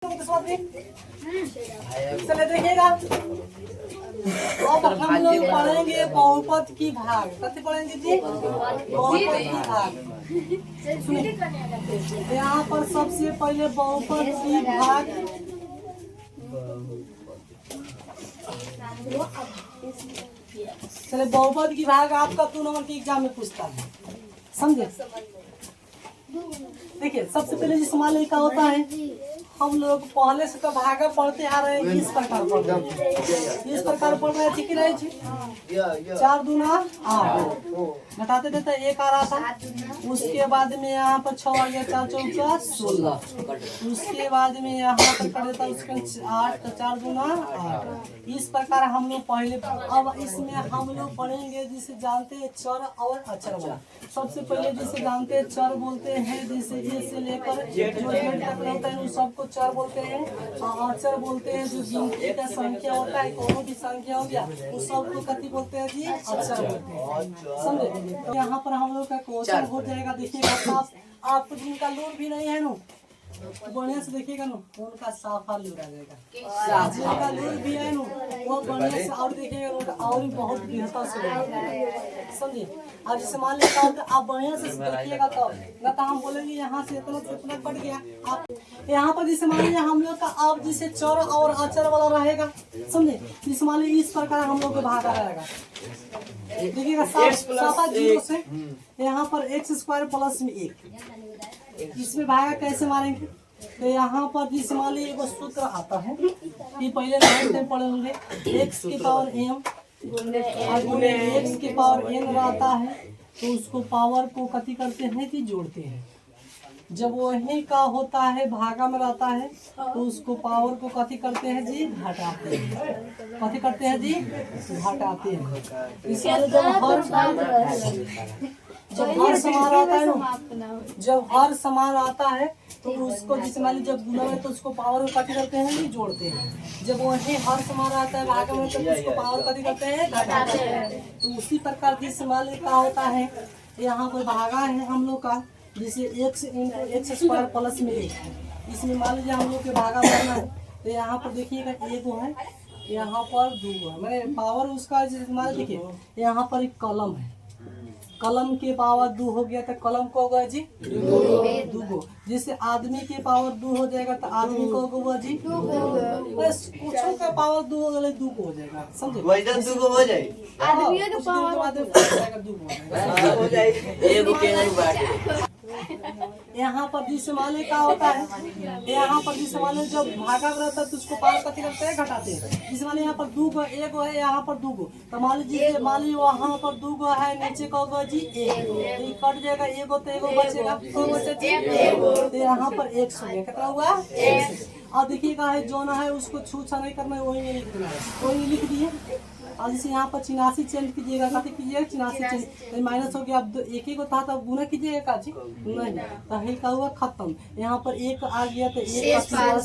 चले देखिएगा। अब हम लोग पढ़ेंगे बहुपद की भाग। कथी पढ़ेंगे जी? बहुपद की भाग। यहाँ पर सबसे पहले बहुपद की भाग। चले बहुपद की भाग आपका 2 नंबर के एग्जाम में पूछता है, समझे? देखिए सबसे पहले जिस मान लिखा होता है, हम लोग पहले से तो भागा पढ़ते आ रहे हैं। इस प्रकार पढ़ रहे हैं, इस प्रकार पढ़ रहे हैं, ठीक रहे जी। 4 दूना 8 घटाते थे तो 1 आ रहा था। उसके बाद में यहाँ पर 6 आ गया, 4 चौका 16। उसके बाद में यहाँ पर कर देता उसके 8 तो 4 दूना 8। इस प्रकार हम लोग पहले। अब इसमें हम लोग पढ़ेंगे जिसे जानते हैं चर और अचर वाला। सबसे पहले जिसे जानते हैं चर बोलते हैं, जैसे ए से लेकर जो Z तक होता है उन सबको चर बोलते हैं। अचर बोलते हैं जो गिनती का संख्या होता है, कोनो भी संख्या हो गया उस सबको कथी बोलते हैं जी? अचर बोलते हैं, समझे? यहाँ पर हम लोग का क्वेश्चन हो जाएगा। देखिएगा आपको जिनका लूर भी नहीं है नो, बढ़िया से देखिएगा नो, उनका साफा लूर आ जाएगा। जिनका लूर भी है नो वो बढ़िया से और देखिएगा, उनका और भी बहुत बेहतर से समझिए। अब जैसे मान लीजिए आप बढ़िया से देखिएगा तो न तो हम बोलेंगे यहाँ से इतना कट गया। आप यहाँ पर जैसे मान लीजिए हम लोग का अब जैसे चर और अचर वाला रहेगा, समझे? जैसे मान लीजिए इस प्रकार हम लोग को भागा रहेगा। देखिएगा साफा 0 से यहाँ पर x² प्लस में 1। इसमें भागा कैसे मारेंगे? तो यहाँ पर जिस मान लीजिए एगो सूत्र आता है कि पहले 9 में पढ़े होंगे, x की पावर m गुणे x की पावर n रहता है, तो उसको पावर को कथी करते हैं कि जोड़ते हैं। जब वही का होता है भागा में रहता है तो उसको पावर को कथी करते हैं जी? घटाते हैं। कथी करते हैं जी? घटाते हैं। इसलिए जब हर समान आता है ना, जब हर समान आता है तो उसको जिसे मान लीजिए जब गुना में तो उसको पावर को कथी करते हैं? जोड़ते हैं। जब वही हर समान आता है भागा में तो उसको पावर कथी करते हैं? घटाते हैं। तो उसी प्रकार जिस मान लीजिए का होता है, यहाँ पर भागा है हम लोग का जैसे x² प्लस में 1। इसमें मान लीजिए हम लोग के भागा मारना है तो यहाँ पर देखिएगा 1 है, यहाँ पर 2 है, मैंने पावर उसका मान देखिए यहाँ पर एक कलम है, कलम के पावर 2 हो गया तो कलम को होगा जी 2। जैसे आदमी के पावर 2 हो जाएगा तो आदमी को होगा जी 2। बस कुछ का पावर 2 हो गया 2 को हो जाएगा, समझे? वैसा 2 को हो जाए आदमी का पावर 2 हो जाएगा। यहाँ पर जिसे माले का होता है, यहाँ पर जिसे माले जब भागा रहता है तो उसको पावर कथी करते हैं? घटाते हैं। जिसे माले यहाँ पर 2 को 1 है, यहाँ पर 2 को तो मान लीजिए वहाँ पर 2 को है, नीचे का होगा जी 1 कट जाएगा, 1 तो 1 बचेगा तो यहाँ पर 1 हो गया। कितना हुआ? 1। और देखिएगा है जो ना है उसको छूछा नहीं करना है, वही में लिख देना है, वही लिख दिए। और जैसे यहाँ पर 84 चेंज कीजिएगा, कथी कीजिएगा? 84 चेंज माइनस हो गया। अब 1 ही को था तब गुना कीजिएगा का जी नहीं, तो है का हुआ खत्म। यहाँ पर 1 आ गया तो 1 का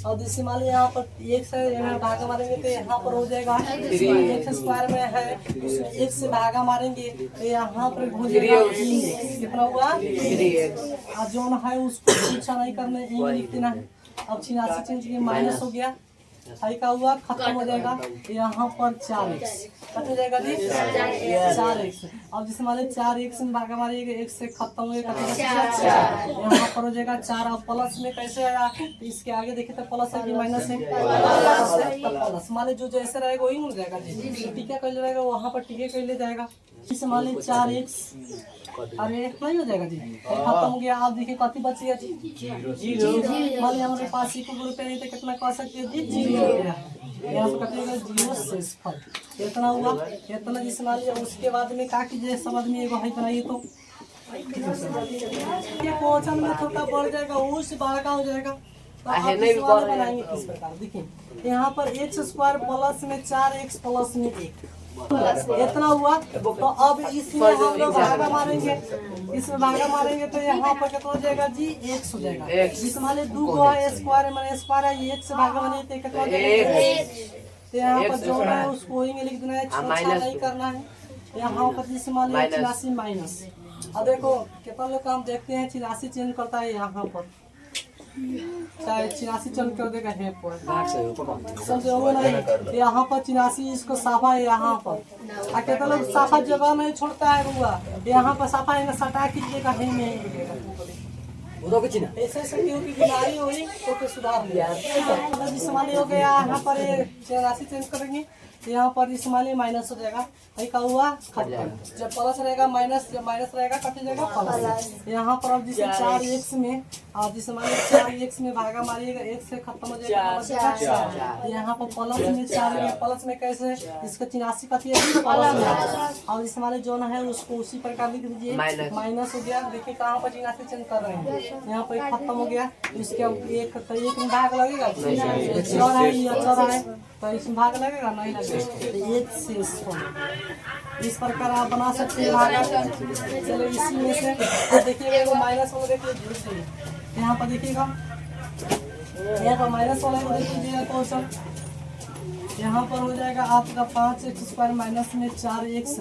और जैसे मान लीजिए यहाँ पर 1 से भागा मारेंगे तो यहाँ पर हो जाएगा x² में है, उसमें 1 से भागा मारेंगे तो यहाँ पर हो जाएगा 3x। कितना हुआ? 3x। और जो ना है उसको पीछा नहीं करना है, लिख देना है। अब 86 चेंज किए माइनस हो गया, सही का हुआ खत्म हो जाएगा। यहाँ पर 4x खत्म हो जाएगा जी 4x। अब जैसे मान लीजिए 4x में भागा मारिएगा, 1 से खत्म हो गया, यहाँ पर हो जाएगा 4। अब प्लस में कैसे आया? तो इसके आगे देखिए तो प्लस है कि माइनस है? प्लस। मान लीजिए जो जैसे रहेगा वही हो जाएगा जी। टीका कर जाएगा वहाँ पर टीके कर ले जाएगा। इसे मान लीजिए 4x अरे नहीं हो जाएगा जी, खत्म हो गया। आप देखिए कथी बच गया जी? 0। मान लीजिए हमारे पास 1 रुपया नहीं तो कितना कह सकते हैं जी? 0 हो गया। यहाँ से कटिएगा 0 शेष फल। इतना हुआ, इतना जिसे मान लीजिए। उसके बाद में क्या कीजिए? सब आदमी एगो है बनाइए तो क्वेश्चन में छोटा बढ़ जाएगा, उससे बड़ा का हो जाएगा। तो आप इस वाले बनाएंगे किस प्रकार? देखिए यहाँ पर x² प्लस में 4x प्लस में 1 इतना हुआ। तो अब इसमें हम लोग भागा मारेंगे, इसमें भागा मारेंगे तो यहाँ पर कितना हो जाएगा जी? x हो जाएगा। जिस मान लीजिए 2 को है स्क्वायर मैंने स्क्वायर है, 1 से भागा मारेंगे तो कितना हो जाएगा? तो यहाँ पर जो है उसको वही में लिख देना है, छोटा नहीं करना है। यहाँ पर जिस मान लीजिए 86 माइनस अब देखो कितना लोग हम देखते हैं 84 चेंज करता है यहाँ पर, चाहे 84 चेंज कर देगा है पर समझो वो नहीं, यहाँ पर 84 इसको साफा है यहाँ पर, और कितना लोग साफा जगह नहीं छोड़ता है रुआ, यहाँ पर साफा है सटा कीजिएगा है नहीं ऐसे ऐसे क्यों की बीमारी हुई तो के सुधार लिया जिसमाली हो गया। यहाँ पर 84 चेंज करेंगे तो यहाँ पर इसमाली माइनस हो जाएगा, भाई का हुआ खत्म। जब प्लस रहेगा माइनस, जब माइनस रहेगा कट जाएगा प्लस। यहाँ पर अब जिसे 4x में आप जिसमाली 4x में भागा मारिएगा, एक से खत्म हो जाएगा। यहाँ पर प्लस में 4 प्लस में कैसे इसका 84 कटी है और इसमाली जो है उसको उसी प्रकार लिख दीजिए, माइनस हो गया। देखिए कहाँ पर 84 चेंज कर रहे हैं, यहाँ पर खत्म हो गया। इसके एक में भाग लगेगा, चौर है या चौर है तो इसमें भाग लगेगा नहीं लगेगा, एक से इस प्रकार आप बना सकते हैं भागा। चलो इसी में से तो देखिएगा वो माइनस वाला देखिए, यहाँ पर देखिएगा यहाँ पर माइनस वाला को देखिएगा क्वेश्चन, यहाँ पर हो जाएगा आपका 5x स्क्वायर माइनस में 4x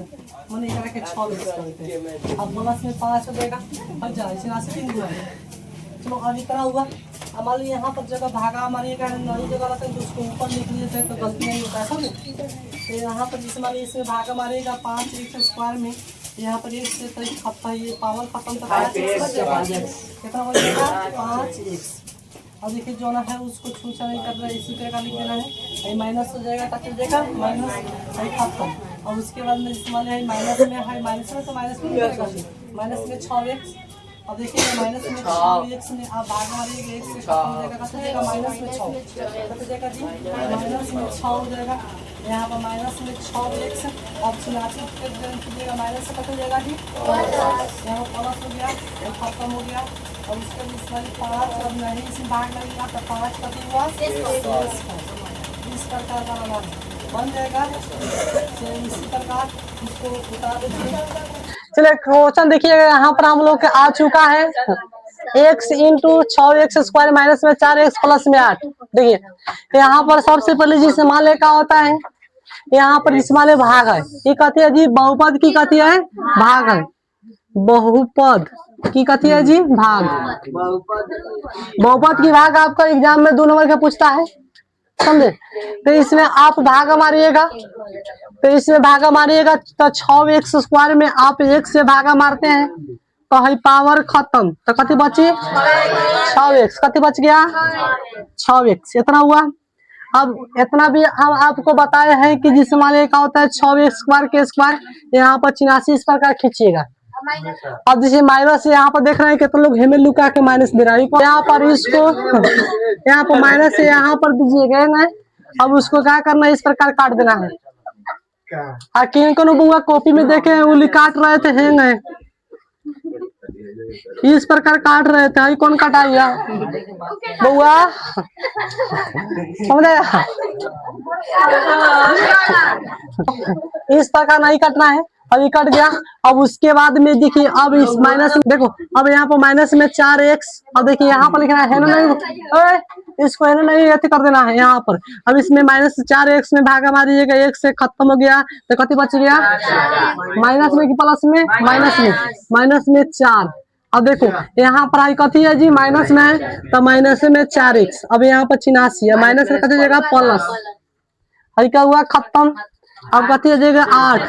मैंने एक के 6x करते हैं, अब प्लस में 5 हो जाएगा और जाए 84 हुआ है। चलो अब इतना हुआ। हमारे यहाँ पर जगह भागा हमारी नई जगह रहता है तो उसको ऊपर लिख लेते हैं तो गलती नहीं होता है समझे। तो यहाँ पर जिस हमारे इसमें भागा मारेगा 5x स्क्वायर में, यहाँ पर एक से तो खत्म ये पावर खत्म तो 5x कितना हो जाएगा 5x। अब देखिए जो ना है उसको छूछा नहीं करना है, इसी तरह का लिख देना है, ये माइनस हो जाएगा कट जाएगा माइनस है खत्म। और उसके बाद में इस्तेमाल है माइनस में है, माइनस में तो माइनस में मिलेगा, माइनस में 6x। अब देखिए माइनस में 6x में आप भाग मारिएगा एक से खत्म हो जाएगा, कट जाएगा माइनस में 6 कट जाएगा जी, माइनस में 6 हो जाएगा। यहाँ पर माइनस में 6x अब 86 कीजिएगा, माइनस से कट हो जाएगा जी, यहाँ प्लस हो गया और खत्म हो गया। और उसके बीच वाली 5 अब नहीं इसमें भाग लगेगा तो 5 कट हुआ, इस प्रकार का बन जाएगा। इसी प्रकार इसको उतार दीजिए। चलिए क्वेश्चन देखिएगा, यहाँ पर हम लोग के आ चुका है x into 6x square minus में 4x प्लस में 8। देखिए यहाँ पर सबसे पहले जिसमाले का होता है, यहाँ पर जिसमाले भाग है, ये कहती है जी बहुपद की कहती है भाग है, बहुपद की कहती है जी भाग। बहुपद की भाग आपका एग्जाम में 2 नंबर का पूछता है समझे। तो इसमें आप भागा मारिएगा, तो इसमें भागा मारिएगा तो 6x स्क्वायर में आप 1 से भागा मारते हैं तो है पावर खत्म, तो कति बची 6x, कति बच गया 6x, इतना हुआ। अब इतना भी हम आपको बताए हैं कि जिसमाले का होता है 6x स्क्वायर के स्क्वायर, यहाँ पर 84 इस प्रकार खींचिएगा। अब जैसे माइनस यहाँ पर देख रहे हैं कितने लोग हेमे लुका के माइनस दे रहा है, यहाँ पर इसको यहाँ पर माइनस से यहाँ पर दीजिएगा ना। अब उसको क्या करना है, इस प्रकार काट देना है। बुआ कॉपी में देखे उंगली काट रहे थे हैंग है, इस प्रकार काट रहे थे, कौन कटाइया बुआ समझे। इस प्रकार नहीं कटना है, अभी कट गया। अब उसके बाद में देखिए अब इस माइनस देखो, अब यहाँ पर माइनस में 4x, अब देखिए यहाँ पर लिखना है ना नहीं, इसको है ना नहीं ऐसे कर देना है यहाँ पर। अब इसमें माइनस 4x में भागा मारिएगा, 1 से खत्म हो गया तो कति बच गया माइनस में कि प्लस में, माइनस में 4। अब देखो यहाँ पर आई कथी है जी माइनस में, तो माइनस में 4x, अब यहाँ पर 84 माइनस में कथी जगह प्लस, आई क्या हुआ खत्म। अब कथी हो जाएगा 8,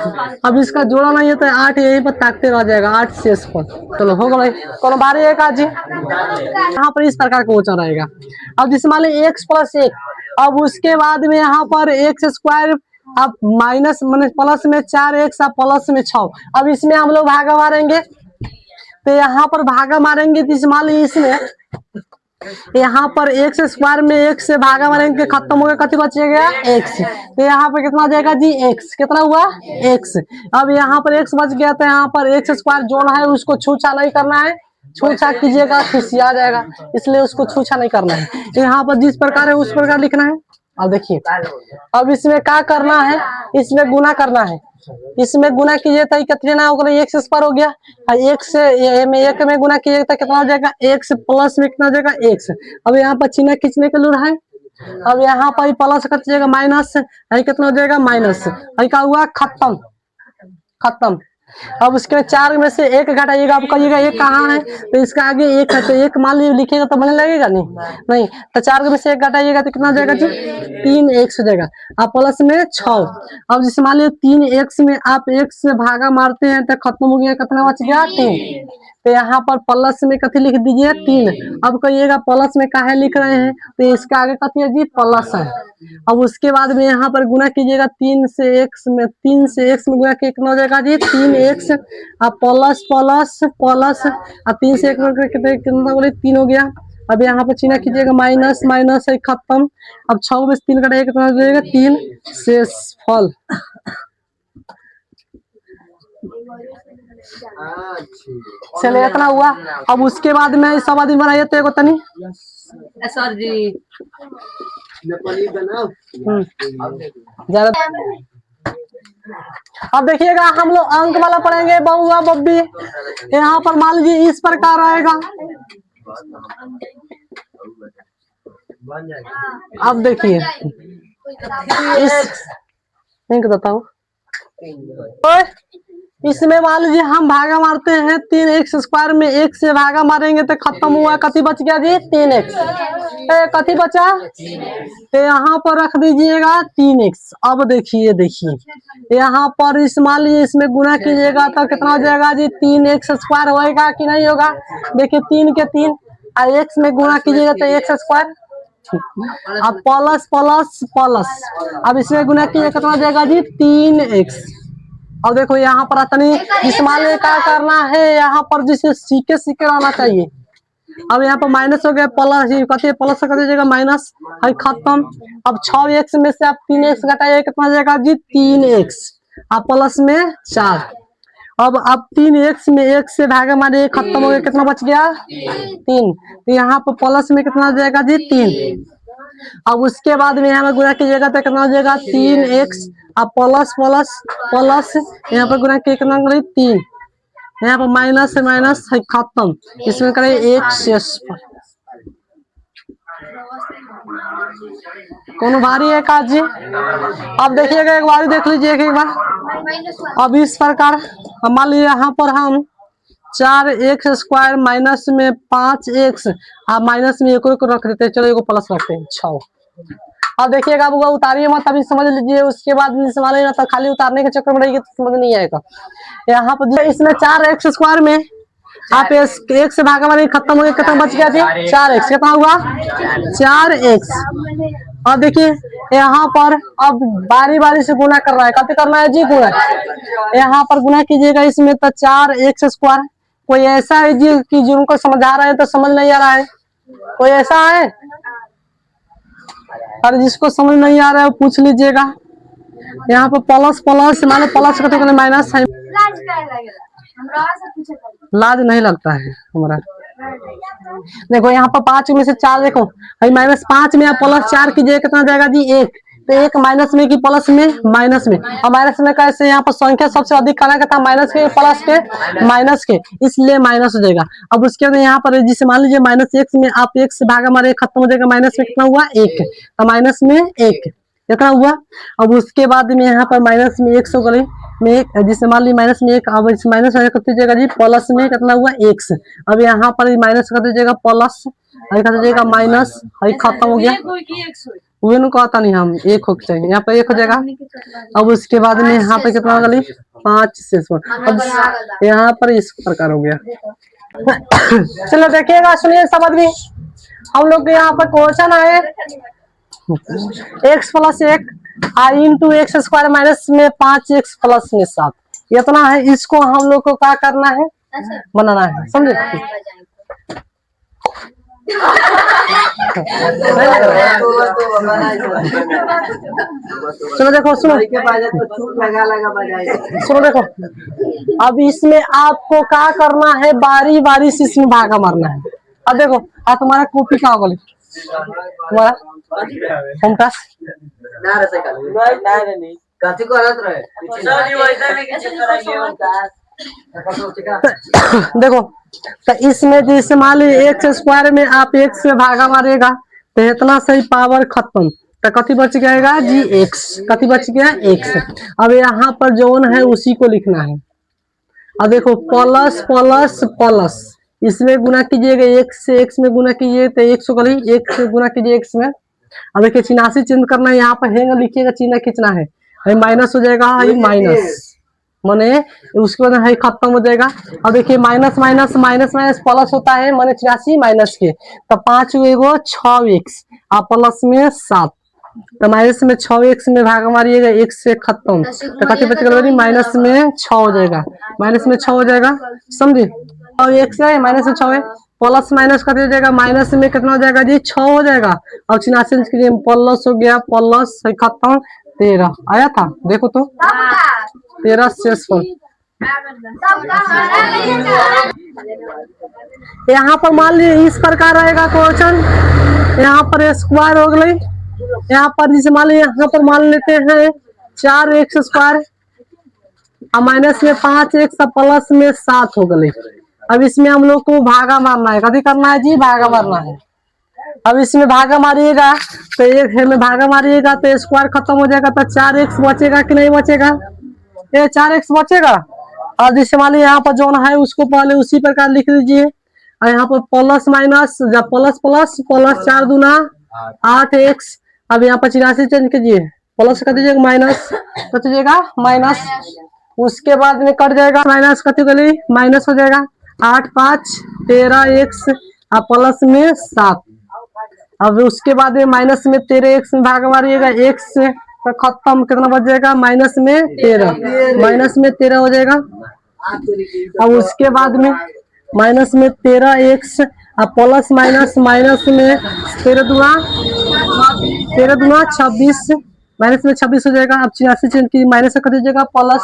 अब इसका जोड़ा नहीं है तो 8 यहीं पर ताकते रह जाएगा 8 शेष पर। चलो हो गए कौन बारे एक आज यहाँ पर इस प्रकार का क्वेश्चन रहेगा। अब जिसमें मान लीजिए x प्लस 1, अब उसके बाद में यहाँ पर x स्क्वायर अब माइनस मैंने प्लस में 4x अब प्लस में 6। अब इसमें हम लोग भागा मारेंगे, तो यहाँ पर भागा मारेंगे तो मान लीजिए इसमें यहाँ पर x स्क्वायर में 1 से भागा मारेंगे खत्म हो गया, कति बचेगा x, तो यहाँ पर कितना जाएगा जी x, कितना हुआ x। अब यहाँ पर x बच गया तो यहाँ पर x स्क्वायर जोन है उसको छूछा नहीं करना है, छूछा कीजिएगा खिसिया जाएगा, इसलिए उसको छूछा नहीं करना है। यहाँ पर जिस प्रकार है उस प्रकार लिखना है। अब देखिए अब इसमें क्या करना है, इसमें गुना करना है, इसमें गुना कीजिए तो कितना होगा x स्क्वायर हो गया, एक से एक में गुना कीजिए तो कितना हो जाएगा x प्लस में कितना हो जाएगा x। अब यहाँ पर चिन्ह खींचने के लूर है, अब यहाँ पर प्लस कट जाएगा माइनस, कितना हो जाएगा माइनस, क्या हुआ खत्म खत्म। अब उसके बाद 4 में से 1 घटाइएगा, आप कहिएगा ये कहाँ है, तो इसका आगे 1 है, तो 1 मान लीजिए लिखिएगा तो बनने लगेगा नहीं। तो 4 में से 1 घटाइएगा तो कितना हो जाएगा जी, 3x हो जाएगा। अब प्लस में 6। अब जैसे मान लीजिए 3x में आप 1 से भागा मारते हैं तो खत्म हो गया, कितना बच गया 3। तो यहाँ पर प्लस में कथी लिख दीजिए 3। अब कहिएगा प्लस में काहे लिख रहे हैं, तो इसका आगे कथी है जी, प्लस है। अब उसके बाद में यहाँ पर गुना कीजिएगा 3 से x में गुना कितना हो जाएगा जी, 3x। अब प्लस प्लस प्लस, अब 3 से 1 कितना बोले 3 हो गया। अब यहाँ पर चिन्ह कीजिएगा माइनस माइनस है, खत्म। अब 6 में से 3 कटाइएगा कितना हो जाएगा 3, शेष फल। चलिए इतना हुआ। अब उसके बाद में सब आदमी बनाइए तो एगो तनी सर जी ज्यादा। अब देखिएगा हम लोग अंक वाला पढ़ेंगे, बहुआ बब्बी। यहाँ पर मान लीजिए इस प्रकार आएगा। अब देखिए इस बताओ, इसमें मान लीजिए हम भागा मारते हैं 3x स्क्वायर में 1 से भागा मारेंगे तो खत्म हुआ, कथी बच गया जी 3x। कथी बचा, तो यहाँ पर रख दीजिएगा 3x। अब देखिए यहाँ पर इस मान लीजिए इसमें गुना कीजिएगा तो कितना हो जाएगा जी, 3x स्क्वायर होएगा कि नहीं होगा। देखिए 3 के 3 और x में गुना कीजिएगा तो x स्क्वायर। अब प्लस प्लस प्लस, अब इसमें गुना कीजिएगा कितना हो जाएगा जी 3x। अब देखो यहाँ पर तनी इस मान लीजिए क्या करना है, यहाँ पर जिसे सीखे रहना चाहिए। अब यहाँ पर माइनस हो गया, प्लस कहते हैं प्लस कर दीजिएगा माइनस है, खत्म। अब 6x में से आप 3x घटाइए कितना हो जाएगा जी 3x। अब प्लस में 4। अब 3x में 1 से भागा मारे खत्म हो गया, कितना बच गया 3। तो यहाँ पर प्लस में कितना हो जाएगा जी 3। अब उसके बाद में यहाँ पर गुना कीजिएगा तो कितना हो जाएगा 3x। अब प्लस प्लस प्लस, यहाँ पर गुना कितना 3, यहाँ पर माइनस है माइनस है, खत्म। इसमें करें 1 शेष पर। कौन भारी है काज जी। अब देखिएगा एक बार देख लीजिए एक बार। अब इस प्रकार मान लीजिए यहाँ पर हम 4x स्क्वायर माइनस में 5x, अब माइनस में एक रख देते हैं, चलो एक प्लस रखते हैं 6। अब देखिएगा अब उतारिए मत, अभी समझ लीजिए, उसके बाद समझ लेना तो खाली उतारने के चक्कर में रहेगी तो समझ नहीं आएगा। यहाँ पर इसमें 4x स्क्वायर में आप 1 से भागा मारे खत्म हो गया, कितना बच गया जी 4x। कितना हुआ 4x। अब देखिए यहाँ पर अब बारी बारी से गुना कर रहा है, कते करना है जी गुना। यहाँ पर गुना कीजिएगा इसमें तो 4x स्क्वायर। कोई ऐसा है जी कि जिनको समझा रहे हैं तो समझ नहीं आ रहा है, कोई ऐसा है, और जिसको समझ नहीं आ रहा है पूछ लीजिएगा। यहाँ पर प्लस प्लस माने प्लस करते माइनस है, लाज नहीं लगता है हमारा। देखो यहाँ पर 5 में से 4 देखो माइनस 5 में प्लस 4 कीजिए कितना जाएगा जी 1। तो 1 माइनस में कि प्लस में, माइनस में। और माइनस में कैसे, यहाँ पर संख्या सबसे अधिक करना था माइनस के प्लस के माइनस के, इसलिए माइनस हो जाएगा। अब उसके बाद यहाँ पर जिसे मान लीजिए माइनस x में आप 1 से भागा मारे खत्म हो जाएगा, माइनस में कितना हुआ 1, तो माइनस में 1 कितना हुआ। अब उसके बाद में यहाँ पर माइनस में 1 गई में, जिसे मान ली माइनस में 1, अब इस माइनस कर दीजिएगा जी प्लस में कितना हुआ x। अब यहाँ पर माइनस कर दीजिएगा प्लस, कर दीजिएगा माइनस, खत्म हो गया। वे कहता नहीं हम 1 हो चाहिए, यहाँ पर 1 हो जाएगा। अब उसके बाद में यहाँ पे कितना होगा 5 से 1। अब यहाँ पर इस प्रकार हो गया। चलो देखिएगा, सुनिए सब आदमी, हम लोग यहाँ पर क्वेश्चन है x plus 1 into x square minus में 5x प्लस में 7, इतना है। इसको हम लोग को क्या करना है, बनाना है, समझे। चलो देखो, सुनो देखो, अब इसमें आपको क्या करना है, बारी बारी से इसमें भागा मारना है। अब देखो तुम्हारा कॉपी कहाँ बोले, तुम्हारा देखो, तो इसमें जैसे मान लीजिए एक्स स्क्वायर में आप 1 से भागा मारेगा तो इतना सही पावर खत्म, तो कथी बच जाएगा जी x, कथी बच गया x। अब यहाँ पर जोन है उसी को लिखना है, अब देखो प्लस प्लस प्लस, इसमें गुना कीजिएगा x से, x में गुना कीजिए तो x होगा, x से गुना कीजिए x में। अब देखिए चिन्हासी चिन्ह करना है, यहाँ पर हैंग लिखिएगा, चिन्ह खींचना है, माइनस हो जाएगा, माइनस माने उसके बाद है खत्म हो जाएगा। अब देखिए minus minus minus minus plus होता है, माने 84 माइनस के, तो 5 एगो 6x और प्लस में 7, तो माइनस में 6x में भाग मारिएगा, x से खत्म, तो कति बचेगा, माइनस में 6 हो जाएगा, माइनस में 6 हो जाएगा, समझे। और x है माइनस में 6 है, प्लस माइनस कति हो जाएगा, माइनस में कितना हो जाएगा जी, 6 हो जाएगा। अब 86 के लिए प्लस हो गया, प्लस से खत्म 13 आया था, देखो तो 13 शेषफल। यहाँ पर मान लीजिए इस प्रकार आएगा क्वेश्चन, यहाँ पर स्क्वायर हो गई, यहाँ पर जैसे मान लीजिए यहाँ पर मान लेते हैं 4x स्क्वायर और माइनस में 5x प्लस में 7 हो गई। अब इसमें हम लोग को भागा मारना है, कभी करना है जी, भागा मारना है। अब इसमें भागा मारिएगा तो एक है में भागा मारिएगा तो स्क्वायर खत्म हो जाएगा, तो 4x बचेगा कि नहीं बचेगा, ये 4x बचेगा। और जैसे मान लीजिए यहाँ पर जो है उसको पहले उसी प्रकार लिख लीजिए, और यहाँ पर प्लस माइनस, जब प्लस प्लस प्लस 4 दूना 8x, अब यहाँ पर 84 चेंज कीजिए, प्लस कर दीजिएगा, माइनस कर दीजिएगा, माइनस, उसके बाद में कट जाएगा, माइनस कति गली माइनस हो जाएगा, 8 5 13x और प्लस में 7। अब उसके बाद में माइनस में 13x में भाग मारिएगा, x से तो खत्म, कितना बच जाएगा, माइनस में 13, माइनस में 13 हो जाएगा। अब उसके बाद में माइनस में 13x और प्लस माइनस, माइनस में 13 दूना 26, माइनस में 26 हो जाएगा। अब 86 चिन्ह की माइनस कर दीजिएगा, प्लस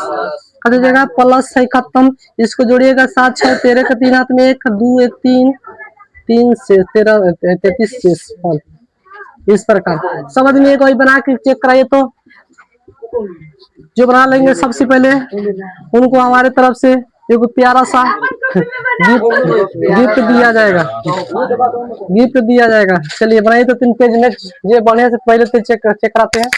कर दीजिएगा, प्लस है खत्म, इसको जोड़िएगा 7 6 13 का 3 हाथ में 1 2 1 3 3 से 13 33 शेषफल। इस प्रकार सब आदमी एक वही बना के चेक कराइए, तो जो बना लेंगे सबसे पहले उनको हमारे तरफ से एक प्यारा सा गिफ्ट दिया जाएगा, गिफ्ट दिया जाएगा। चलिए बनाइए तो 3 पेज नेक्स्ट, ये बढ़िया से पहले से चेक कराते हैं।